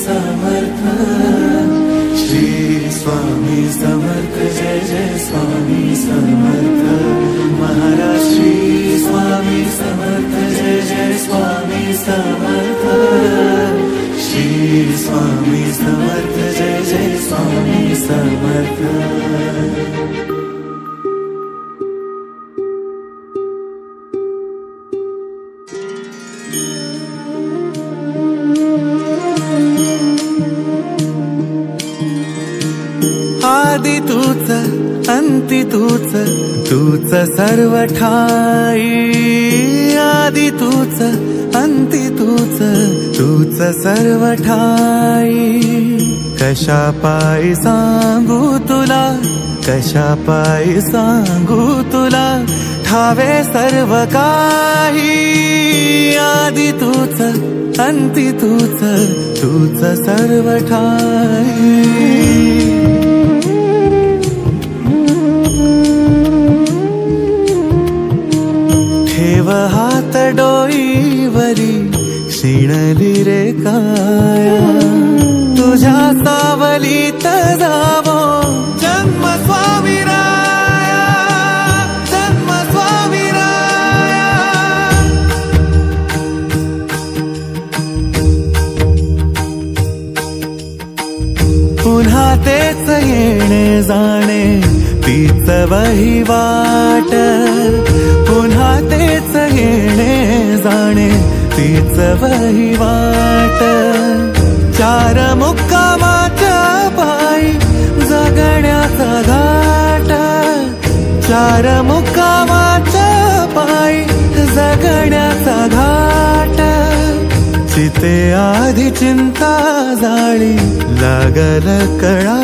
समर्थ, श्री स्वामी समर्थ, जय जय स्वामी समर्थ महाराज। श्री स्वामी समर्थ, जय जय स्वामी समर्थ, श्री स्वामी समर्थ, जय जय स्वामी समर्थ। आदि तूच अंति तूच, तूच सर्व ठाई। आदि तूच अंति तूच, तूच सर्व ठाई। कशा पायी सांगू तुला, कशा पायी सांगू तुला, ठावे सर्व काही। आदि तूच अंति तूच, तूच सर्व ठाई। ठेव हात डोईवरी, क्षीणली रे काया। तुझ्या सावलीत जावो जन्म स्वामीराया, जन्म स्वामीराया। पुन्हा तेच येणे जाणे, तीच वहिवाट। पुन्हा तेच येणे जाणे, तीच वहिवाट। चार मुक्कामाच्या पायी जगण्याचा घाट, चार मुक्कामाच्या पायी जगण्याचा घाट। चिते आधी चिंता जाळी, लागल कळा